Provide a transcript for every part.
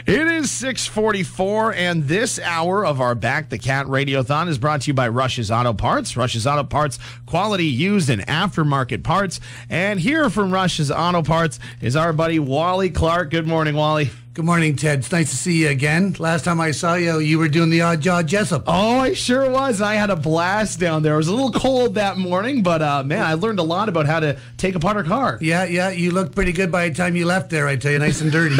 It is 6:44, and this hour of our Back the Cat Radiothon is brought to you by Rush's Auto Parts. Rush's Auto Parts, quality used and aftermarket parts. And here from Rush's Auto Parts is our buddy Wally Clarke. Good morning, Wally. Good morning, Ted. It's nice to see you again. Last time I saw you, you were doing the odd Job Jessop. Oh, I sure was. I had a blast down there. It was a little cold that morning, but man, I learned a lot about how to take apart a car. Yeah, you looked pretty good by the time you left there, I tell you, nice and dirty.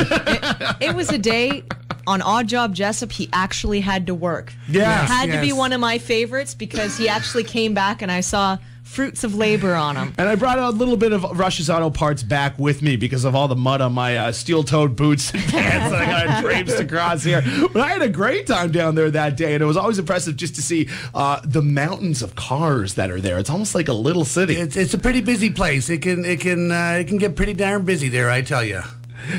It was a day on Odd Job Jessop. He actually had to work. Yeah, it had to be one of my favorites because he actually came back and I saw fruits of labor on him. And I brought a little bit of Rush's Auto Parts back with me because of all the mud on my steel-toed boots and pants that I got traipsed across here. But I had a great time down there that day, and it was always impressive just to see the mountains of cars that are there. It's almost like a little city. It's a pretty busy place. It can get pretty darn busy there, I tell you.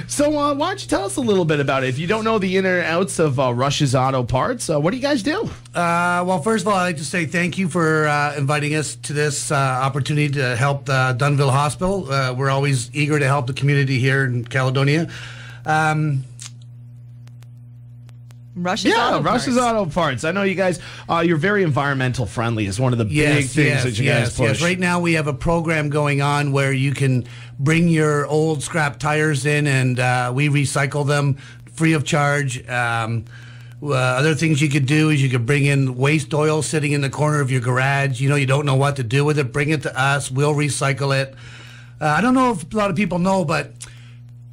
So why don't you tell us a little bit about it? If you don't know the in and outs of Rush's Auto Parts, what do you guys do? Well, first of all, I'd like to say thank you for inviting us to this opportunity to help the Dunnville Hospital. We're always eager to help the community here in Caledonia. Rush's Auto Parts. I know you guys, you're very environmental friendly is one of the big things that you guys push. Yes. Right now we have a program going on where you can bring your old scrap tires in and we recycle them free of charge. Other things you could do is you could bring in waste oil sitting in the corner of your garage. You know, you don't know what to do with it. Bring it to us. We'll recycle it. I don't know if a lot of people know, but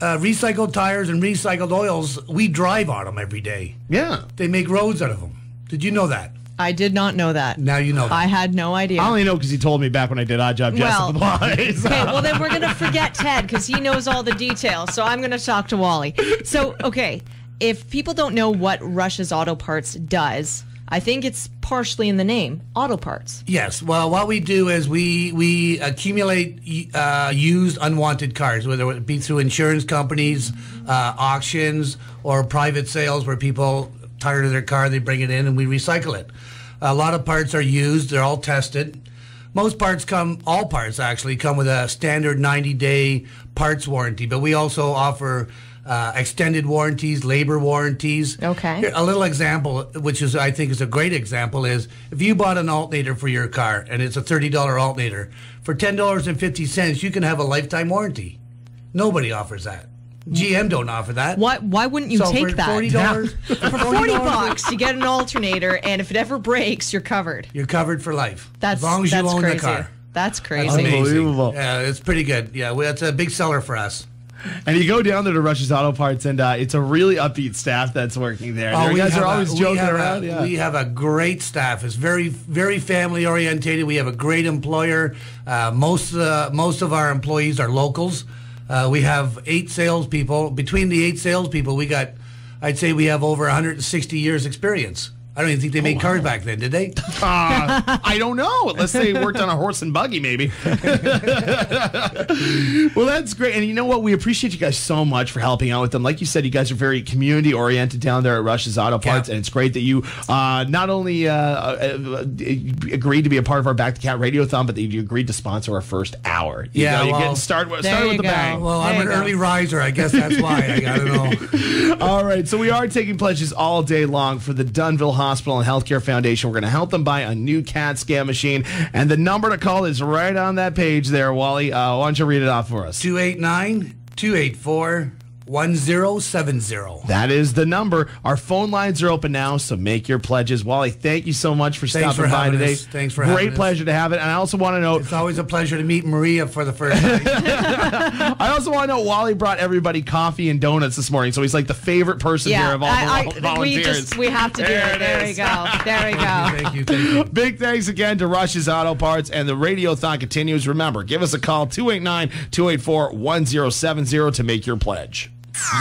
recycled tires and recycled oils, we drive on them every day. Yeah. They make roads out of them. Did you know that? I did not know that. Now you know that. I had no idea. I only know because he told me back when I did Odd Job Jessop. Okay, well then we're going to forget Ted because he knows all the details. So I'm going to talk to Wally. So, okay, if people don't know what Rush's Auto Parts does, I think it's partially in the name, auto parts. Yes. Well, what we do is we accumulate used, unwanted cars, whether it be through insurance companies, auctions, or private sales where people tired of their car, they bring it in and we recycle it. A lot of parts are used. They're all tested. Most parts all parts actually come with a standard 90-day parts warranty, but we also offer extended warranties, labor warranties. Okay. Here, a little example, which is I think is a great example, is if you bought an alternator for your car and it's a $30 alternator, for $10.50 you can have a lifetime warranty. Nobody offers that. GM don't offer that. Why wouldn't you take that? $40, for $40, you get an alternator, and if it ever breaks, you're covered. You're covered for life. That's as long as you own crazy. the car. That's crazy. That's amazing. Unbelievable. Yeah, it's pretty good. Yeah, that's a big seller for us. And you go down there to Rush's Auto Parts, and it's a really upbeat staff that's working there. You guys are always joking around. We have a great staff. It's very, very family orientated. We have a great employer. Most of our employees are locals. We have 8 salespeople. Between the 8 salespeople, I'd say we have over 160 years experience. I don't even think they made cars back then, did they? I don't know, unless they worked on a horse and buggy, maybe. Well, that's great. And you know what? We appreciate you guys so much for helping out with them. Like you said, you guys are very community-oriented down there at Rush's Auto Parts, and it's great that you not only agreed to be a part of our Back to Cat Radiothon, but that you agreed to sponsor our first hour. You're getting started with the bang. Well, I'm an early riser. I guess that's why. I got to know. All right, so we are taking pledges all day long for the Dunnville Hospital and Healthcare Foundation. We're going to help them buy a new CAT scan machine, and the number to call is right on that page there, Wally. Why don't you read it off for us? 289-284-1070. That is the number. Our phone lines are open now, so make your pledges. Wally, thank you so much for stopping by today. Thanks for having us. Great pleasure to have it. And I also want to know... It's always a pleasure to meet Maria for the first time. I also want to know Wally brought everybody coffee and donuts this morning, so he's like the favorite person here of all the volunteers. We have to do it. There we go. There we go. Thank you. Big thanks again to Rush's Auto Parts, and the Radiothon continues. Remember, give us a call, 289-284-1070 to make your pledge.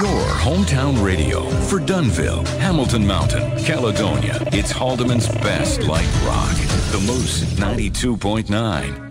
Your hometown radio for Dunnville, Hamilton Mountain, Caledonia. It's Haldeman's best light rock. The Moose 92.9.